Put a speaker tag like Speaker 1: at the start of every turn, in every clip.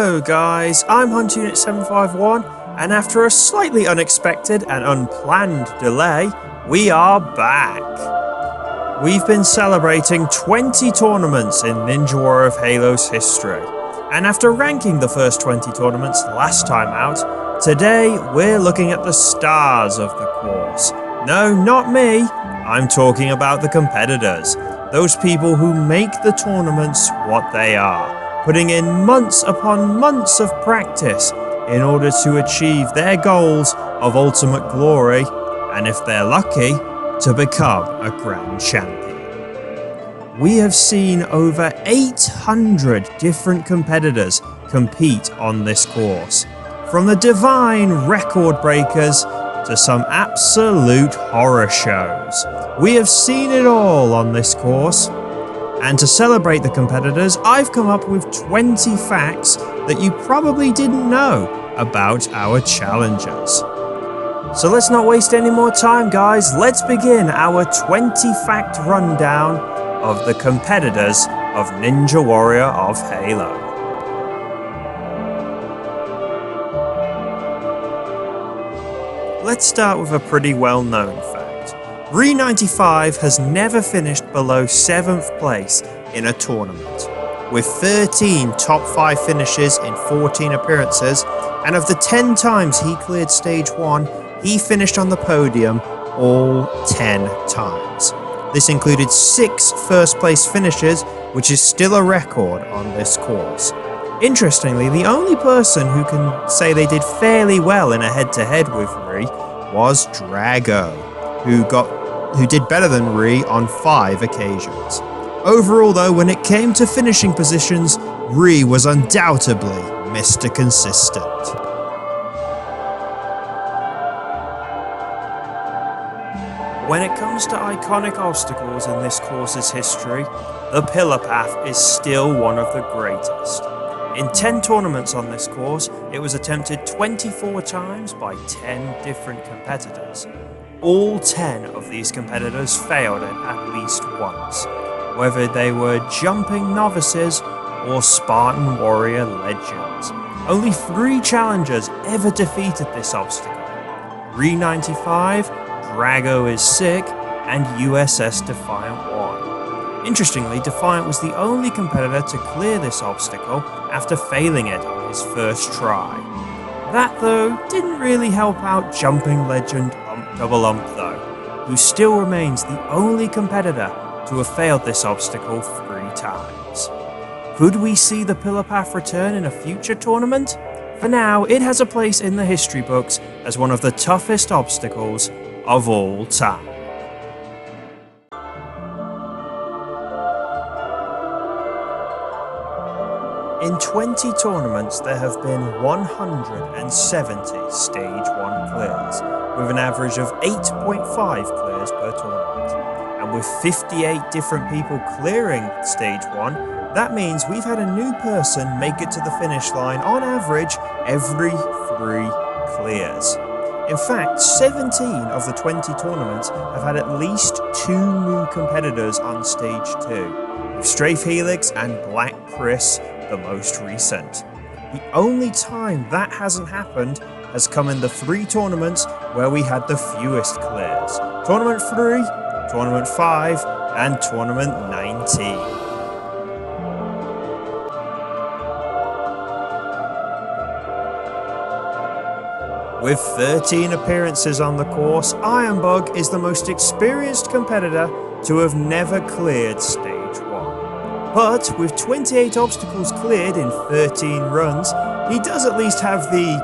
Speaker 1: Hello guys, I'm Hunt Unit 751, and after a slightly unexpected and unplanned delay, we are back. We've been celebrating 20 tournaments in Ninja Warrior of Halo's history, and after ranking the first 20 tournaments last time out, today we're looking at the stars of the course. No, not me, I'm talking about the competitors, those people who make the tournaments what they are, putting in months upon months of practice in order to achieve their goals of ultimate glory, and if they're lucky, to become a grand champion. We have seen over 800 different competitors compete on this course, from the divine record breakers to some absolute horror shows. We have seen it all on this course. And to celebrate the competitors, I've come up with 20 facts that you probably didn't know about our challengers. So let's not waste any more time, guys. Let's begin our 20 fact rundown of the competitors of Ninja Warrior of Halo. Let's start with a pretty well-known fact. Re95 has never finished below 7th place in a tournament, with 13 top 5 finishes in 14 appearances, and of the 10 times he cleared stage 1, he finished on the podium all 10 times. This included 6 first place finishes, which is still a record on this course. Interestingly, the only person who can say they did fairly well in a head-to-head with Re was Drago, who did better than Re on 5 occasions. Overall though, when it came to finishing positions, Re was undoubtedly Mr. Consistent. When it comes to iconic obstacles in this course's history, the Pillar Path is still one of the greatest. In 10 tournaments on this course, it was attempted 24 times by 10 different competitors. All 10 of these competitors failed it at least once, whether they were jumping novices or Spartan warrior legends. Only 3 challengers ever defeated this obstacle: Re95, Drago is Sick, and USS Defiant 1. Interestingly, Defiant was the only competitor to clear this obstacle after failing it on his first try. That, though, didn't really help out jumping legend Double Ump though, who still remains the only competitor to have failed this obstacle 3 times. Could we see the Pillar Path return in a future tournament? For now, it has a place in the history books as one of the toughest obstacles of all time. In 20 tournaments, there have been 170 Stage 1 clears, with an average of 8.5 clears per tournament. And with 58 different people clearing Stage 1, that means we've had a new person make it to the finish line on average every 3 clears. In fact, 17 of the 20 tournaments have had at least 2 new competitors on Stage 2, with Strafe Helix and Black Chris the most recent. The only time that hasn't happened has come in the 3 tournaments where we had the fewest clears: Tournament 3, Tournament 5, and Tournament 19. With 13 appearances on the course, Ironbug is the most experienced competitor to have never cleared Stage 1. But with 28 obstacles cleared in 13 runs, he does at least have the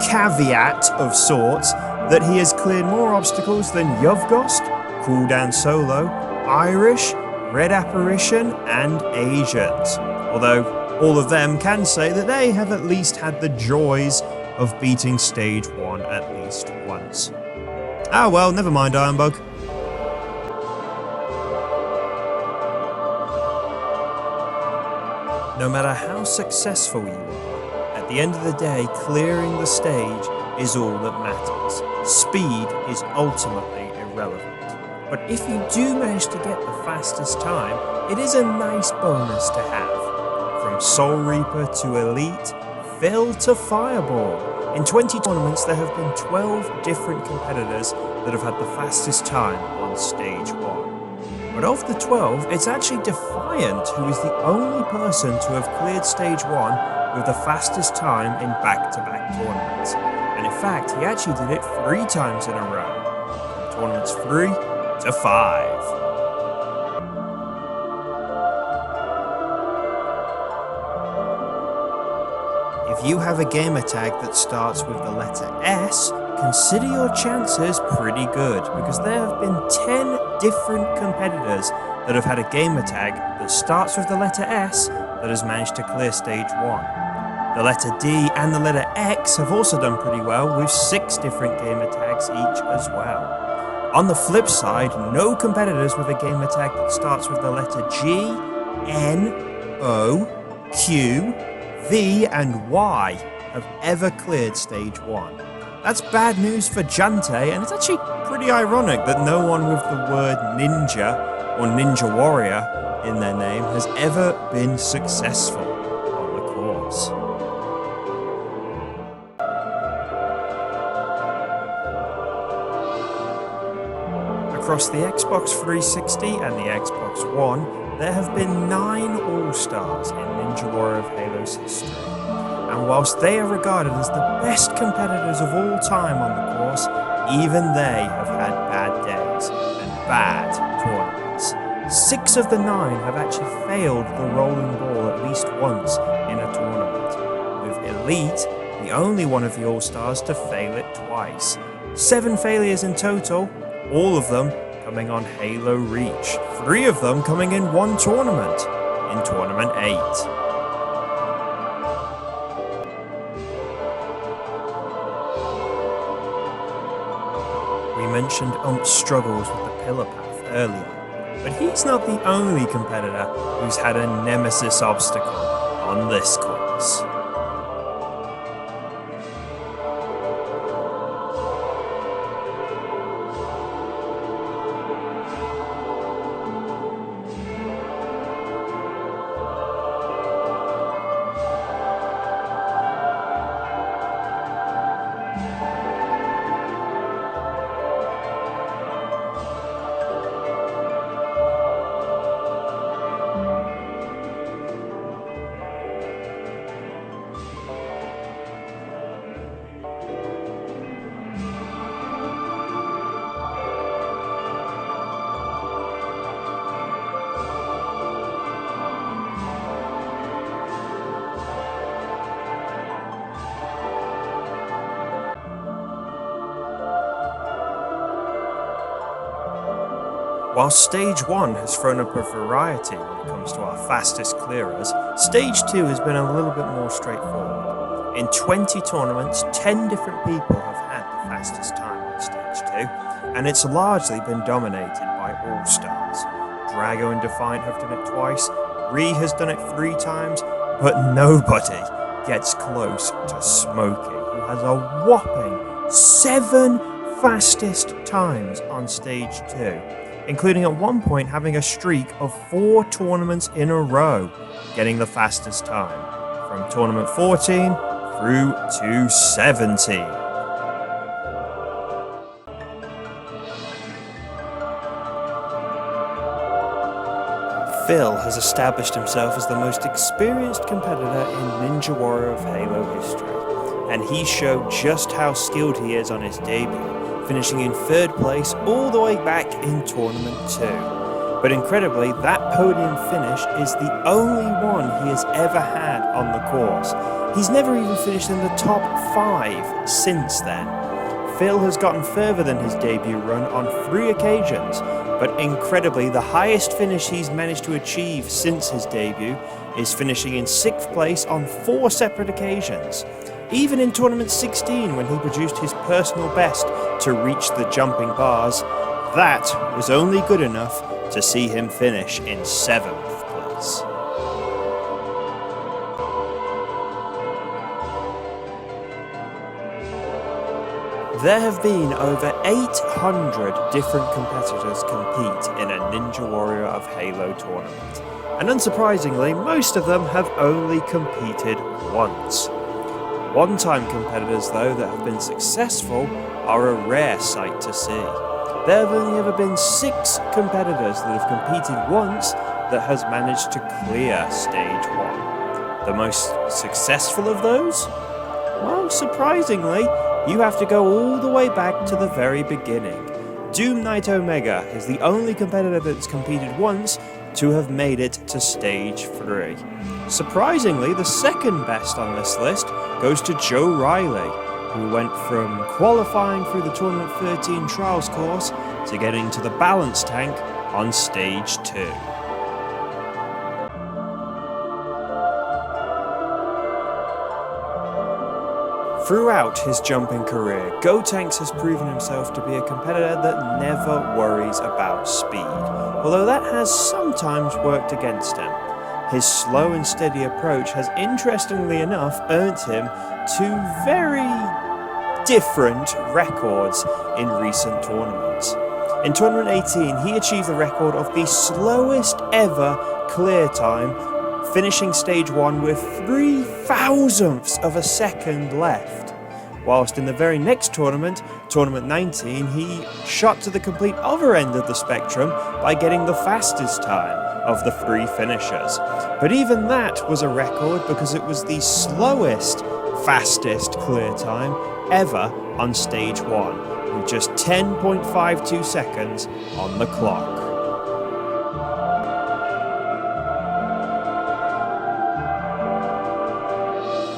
Speaker 1: caveat of sorts that he has cleared more obstacles than Yovgost, Cooldown Solo, Irish, Red Apparition, and Asians. Although all of them can say that they have at least had the joys of beating Stage 1 at least once. Ah well, never mind Ironbug. No matter how successful you are, at the end of the day, clearing the stage is all that matters. Speed is ultimately irrelevant. But if you do manage to get the fastest time, it is a nice bonus to have. From Soul Reaper to Elite, Phil to Fireball. In 20 tournaments, there have been 12 different competitors that have had the fastest time on stage 1. But of the 12, it's actually Defiant who is the only person to have cleared stage 1 with the fastest time in back-to-back tournaments. And in fact, he actually did it 3 times in a row, from tournaments 3 to 5. If you have a gamertag that starts with the letter S, consider your chances pretty good, because there have been 10 different competitors that have had a gamertag that starts with the letter S that has managed to clear stage 1. The letter D and the letter X have also done pretty well, with 6 different gamertags each as well. On the flip side, no competitors with a gamertag that starts with the letter G, N, O, Q, V and Y have ever cleared stage 1. That's bad news for Jante, and it's actually pretty ironic that no one with the word ninja or ninja warrior in their name has ever been successful on the course. Across the Xbox 360 and the Xbox One, there have been 9 All-Stars in Ninja Warrior of Halo's history, and whilst they are regarded as the best competitors of all time on the course, even they have had bad days and bad tournaments. 6 of the 9 have actually failed the rolling ball at least once in a tournament, with Elite the only one of the All-Stars to fail it twice. 7 failures in total, all of them coming on Halo Reach, 3 of them coming in one tournament, in Tournament 8. We mentioned Ump's struggles with the pillar path earlier, but he's not the only competitor who's had a nemesis obstacle on this course. While Stage 1 has thrown up a variety when it comes to our fastest clearers, Stage 2 has been a little bit more straightforward. In 20 tournaments, 10 different people have had the fastest time on Stage 2, and it's largely been dominated by All-Stars. Drago and Defiant have done it twice, Ree has done it 3 times, but nobody gets close to Smokey, who has a whopping 7 fastest times on Stage 2. Including at one point having a streak of 4 tournaments in a row, getting the fastest time, from Tournament 14 through to 17. Phil has established himself as the most experienced competitor in Ninja Warrior of Halo history, and he showed just how skilled he is on his debut, finishing in 3rd place all the way back in Tournament 2. But incredibly, that podium finish is the only one he has ever had on the course. He's never even finished in the top 5 since then. Phil has gotten further than his debut run on 3 occasions, but incredibly, the highest finish he's managed to achieve since his debut is finishing in 6th place on 4 separate occasions. Even in Tournament 16, when he produced his personal best to reach the jumping bars, that was only good enough to see him finish in 7th place. There have been over 800 different competitors compete in a Ninja Warrior of Halo tournament, and unsurprisingly, most of them have only competed once. One-time competitors, though, that have been successful are a rare sight to see. There have only ever been 6 competitors that have competed once that has managed to clear Stage 1. The most successful of those? Well, surprisingly, you have to go all the way back to the very beginning. Doom Knight Omega is the only competitor that's competed once to have made it to Stage 3. Surprisingly, the second best on this list goes to Joe Riley, who went from qualifying through the Tournament 13 Trials course to getting to the balance tank on Stage 2. Throughout his jumping career, Gotenks has proven himself to be a competitor that never worries about speed, although that has sometimes worked against him. His slow and steady approach has, interestingly enough, earned him 2 very different records in recent tournaments. In Tournament 18, he achieved the record of the slowest ever clear time, finishing Stage 1 with 0.003 of a second left. Whilst in the very next tournament, Tournament 19, he shot to the complete other end of the spectrum by getting the fastest time of the 3 finishers. But even that was a record because it was the slowest, fastest clear time ever on Stage 1, with just 10.52 seconds on the clock.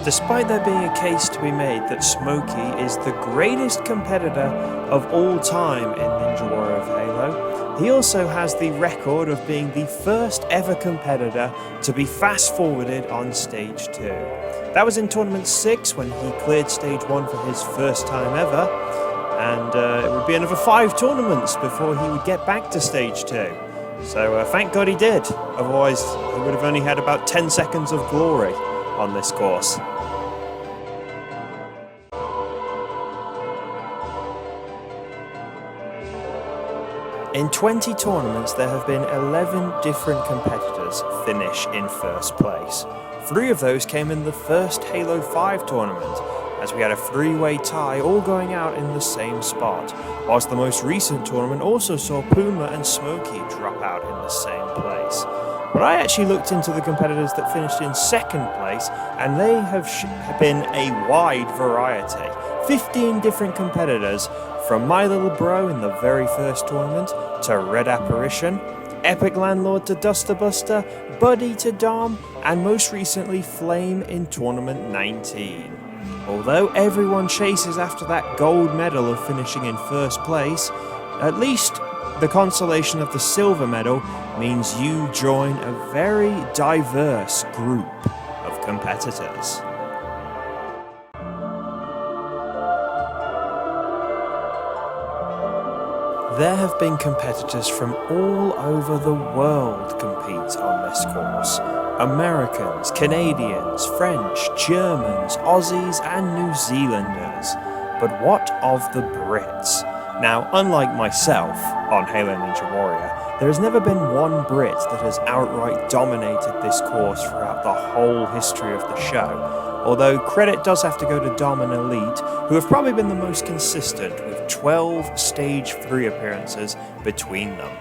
Speaker 1: Despite there being a case to be made that Smokey is the greatest competitor of all time in Ninja Warrior of Halo, he also has the record of being the first ever competitor to be fast-forwarded on Stage 2. That was in Tournament 6 when he cleared Stage 1 for his first time ever, and it would be another 5 tournaments before he would get back to Stage 2. So thank God he did, otherwise he would have only had about 10 seconds of glory on this course. In 20 tournaments, there have been 11 different competitors finish in first place. 3 of those came in the first Halo 5 tournament, as we had a 3-way tie all going out in the same spot, whilst the most recent tournament also saw Puma and Smokey drop out in the same place. But I actually looked into the competitors that finished in second place, and they have been a wide variety. 15 different competitors, from My Little Bro in the very first tournament, to Red Apparition, Epic Landlord to Duster Buster, Buddy to Dom, and most recently Flame in Tournament 19. Although everyone chases after that gold medal of finishing in first place, at least the consolation of the silver medal means you join a very diverse group of competitors. There have been competitors from all over the world compete on this course. Americans, Canadians, French, Germans, Aussies and New Zealanders. But what of the Brits? Now, unlike myself on Halo Ninja Warrior, there has never been one Brit that has outright dominated this course throughout the whole history of the show. Although credit does have to go to Dom and Elite, who have probably been the most consistent with 12 Stage 3 appearances between them.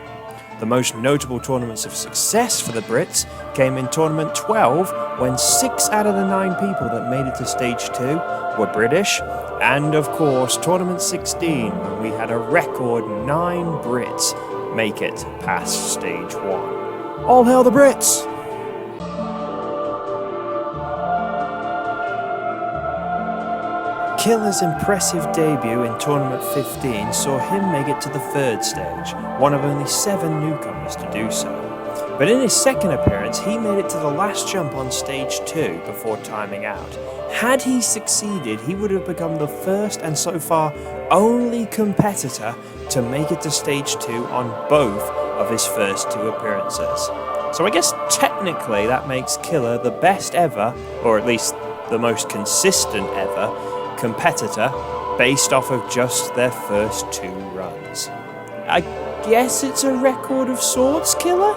Speaker 1: The most notable tournaments of success for the Brits came in Tournament 12, when 6 out of the 9 people that made it to Stage 2 were British, and of course Tournament 16, when we had a record 9 Brits make it past Stage 1. All hail the Brits! Killer's impressive debut in Tournament 15 saw him make it to the 3rd stage, one of only 7 newcomers to do so. But in his second appearance, he made it to the last jump on Stage 2 before timing out. Had he succeeded, he would have become the first and so far only competitor to make it to Stage 2 on both of his first 2 appearances. So I guess technically that makes Killer the best ever, or at least the most consistent ever, competitor based off of just their first 2 runs. I guess it's a record of sorts, Killer?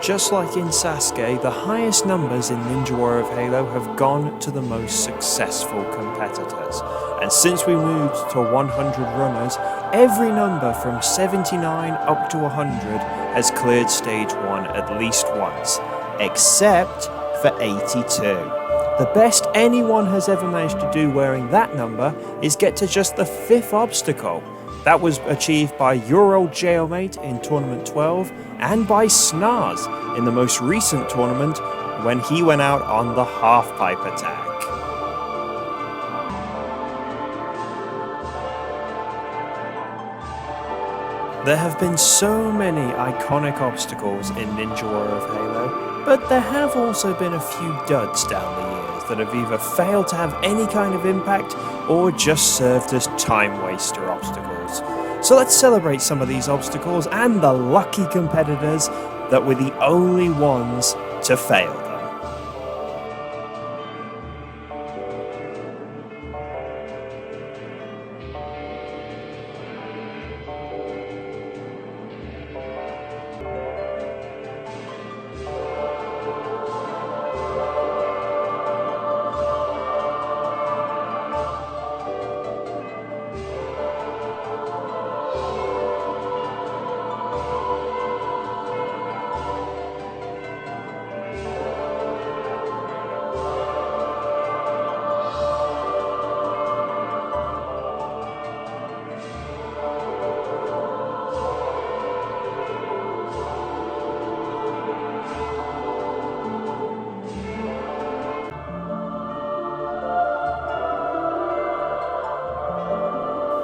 Speaker 1: Just like in Sasuke, the highest numbers in Ninja Warrior of Halo have gone to the most successful competitors. And since we moved to 100 runners, every number from 79 up to 100 has cleared stage 1 at least once, except for 82. The best anyone has ever managed to do wearing that number is get to just the 5th obstacle. That was achieved by your old jailmate in Tournament 12 and by Snars in the most recent tournament when he went out on the half-pipe attack. There have been so many iconic obstacles in Ninja Warrior of Halo, but there have also been a few duds down the years that have either failed to have any kind of impact or just served as time-waster obstacles. So let's celebrate some of these obstacles and the lucky competitors that were the only ones to fail them.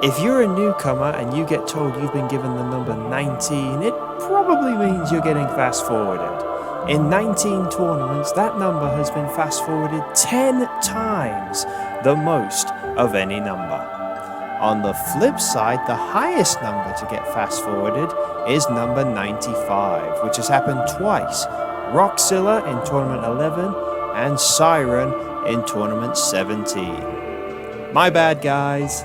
Speaker 1: If you're a newcomer and you get told you've been given the number 19, it probably means you're getting fast forwarded. In 19 tournaments, that number has been fast forwarded 10 times, the most of any number. On the flip side, the highest number to get fast forwarded is number 95, which has happened twice. Rockzilla in tournament 11 and Siren in tournament 17. My bad, guys.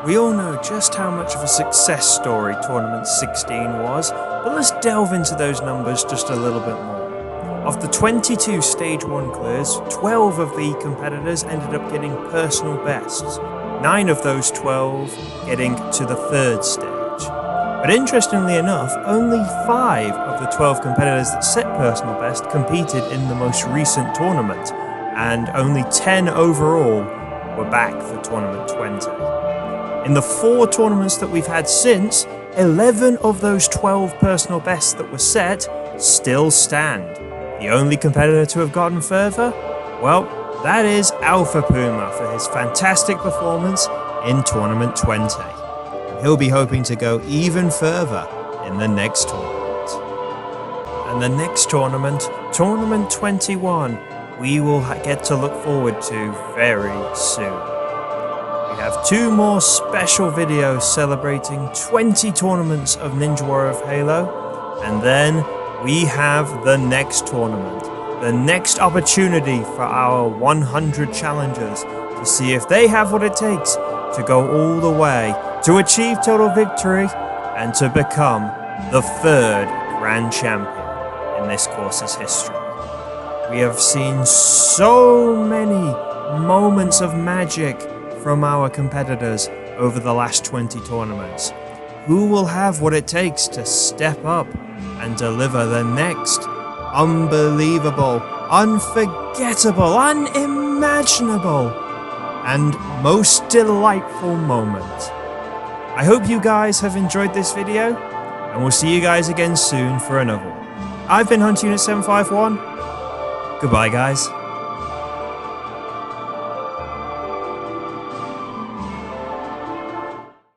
Speaker 1: We all know just how much of a success story Tournament 16 was, but let's delve into those numbers just a little bit more. Of the 22 Stage 1 clears, 12 of the competitors ended up getting personal bests, 9 of those 12 getting to the 3rd stage. But interestingly enough, only 5 of the 12 competitors that set personal best competed in the most recent tournament, and only 10 overall were back for Tournament 20. In the 4 tournaments that we've had since, 11 of those 12 personal bests that were set still stand. The only competitor to have gotten further? Well, that is Alpha Puma for his fantastic performance in Tournament 20. He'll be hoping to go even further in the next tournament. And the next tournament, Tournament 21, we will get to look forward to very soon. We have 2 more special videos celebrating 20 tournaments of Ninja Warrior of Halo, and then we have the next tournament, the next opportunity for our 100 challengers to see if they have what it takes to go all the way, to achieve total victory, and to become the 3rd Grand Champion in this course's history. We have seen so many moments of magic from our competitors over the last 20 tournaments. Who will have what it takes to step up and deliver the next unbelievable, unforgettable, unimaginable, and most delightful moment? I hope you guys have enjoyed this video, and we'll see you guys again soon for another one. I've been Hunt Unit 751. Goodbye, guys.